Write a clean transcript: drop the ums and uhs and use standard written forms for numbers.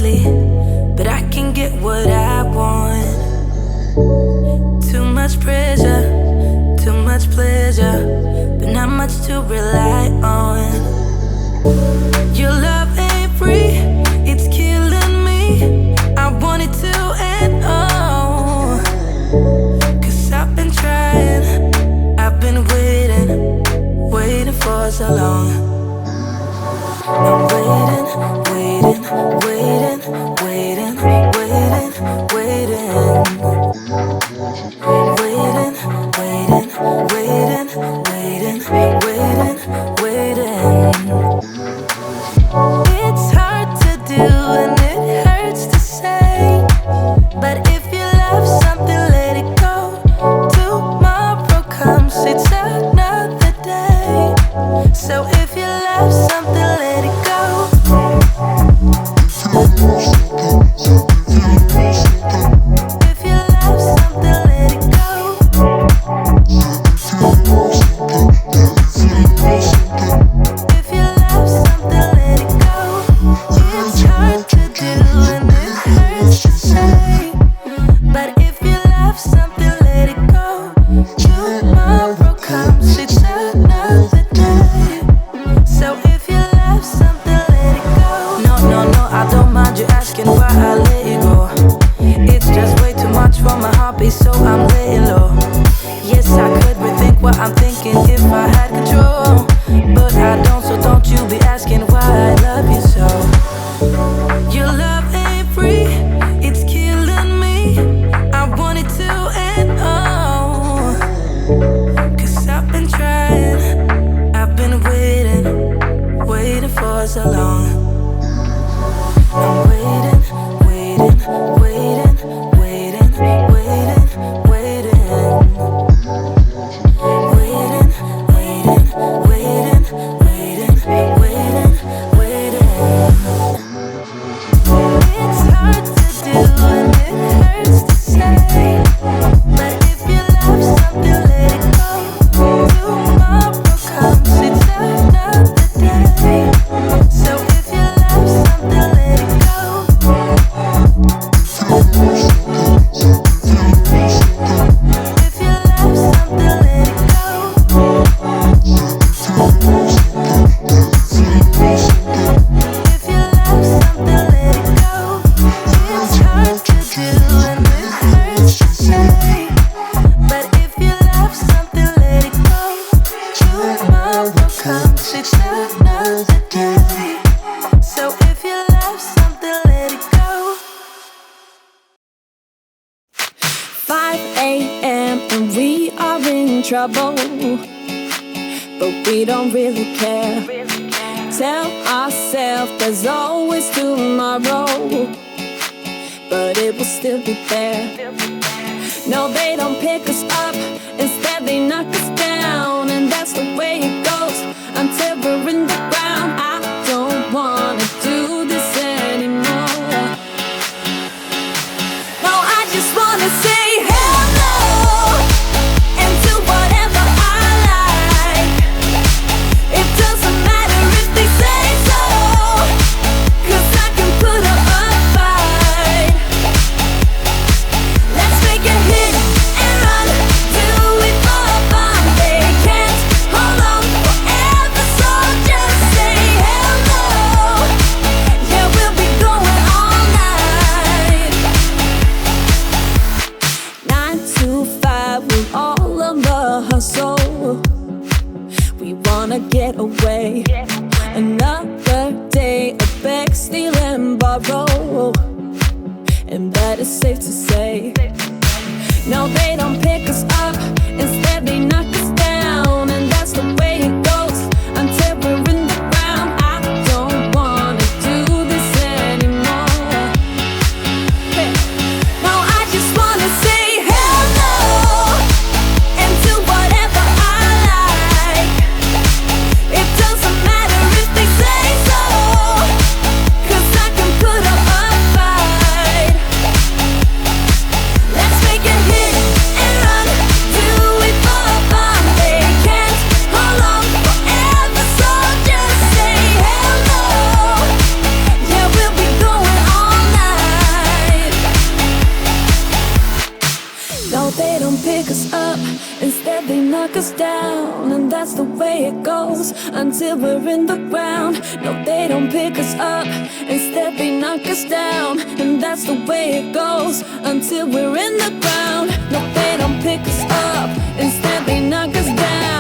badly, but I can get what I want. Too much pressure, too much pleasure, but not much to rely on. Your love ain't free, it's killing me. I want it to end all, 'cause I've been trying, I've been waiting for so long. I'm waiting, waiting, waiting, waiting, waiting, waiting. Waiting, waiting, waiting, waiting, waiting, waiting. It's hard to do and it hurts to say, but if you love something, let it go. Tomorrow comes, it's another day. So if you love something, let it go. If you love something, let it go. If you love something, let it go. It's hard to do and it hurts to say, but if you love something, let it go. Tomorrow comes, it's another day. So if you love something, let it go. No, no, no, I don't mind you asking why I let you go. It's just way too much for my heartbeat, so I'm laying low. Yes, I could rethink what I'm thinking if I had control, but I don't, so don't you be asking why I love you so. Your love ain't free, it's killing me. I want it to end all, 'cause I've been trying, I've been waiting for so long. I'm waiting, waiting, waiting, waiting, waiting, waiting. Waiting, waiting, waiting, waiting, waiting, waiting. It's hard to do and it hurts to say, but if you love something, let it go. Tomorrow comes, it's another day. So if you love something, let it go. If you love something, let it go. If you love something, let it go. It's hard to do and it hurts to say, but if you love something, let it go. Tomorrow comes, it's another day. So if you love something, let it go. 5 a.m. and we are in trouble, but we don't really care. Tell ourselves there's always tomorrow, but it will still be there. No, they don't pick us up, instead they knock us down, and that's the way it goes until we're in the ground. I don't wanna do this anymore. No, I just wanna say hello and do whatever I like. It doesn't matter if they say so, 'cause I can put up a fight. Let's make a hit and run, do it for fun. They can't hold on forever, so just say hello. Yeah, we'll be going all night. 9 to 5, we're all on the hustle. We wanna get away. Another day of beg, steal and borrow, and that is safe to say. No, they don't pick us up, instead they knock us down, and that's the way it goes until we're in the ground. I don't wanna do this anymore. Hey. No, I just wanna say hello and do whatever I like. It doesn't matter if they say so, 'cause I can put up a fight. Let's make a hit and run, do it for fun. Instead they knock us down, and that's the way it goes until we're in the ground. No, they don't pick us up. Instead they knock us down, and that's the way it goes until we're in the ground. No, they don't pick us up. Instead they knock us down.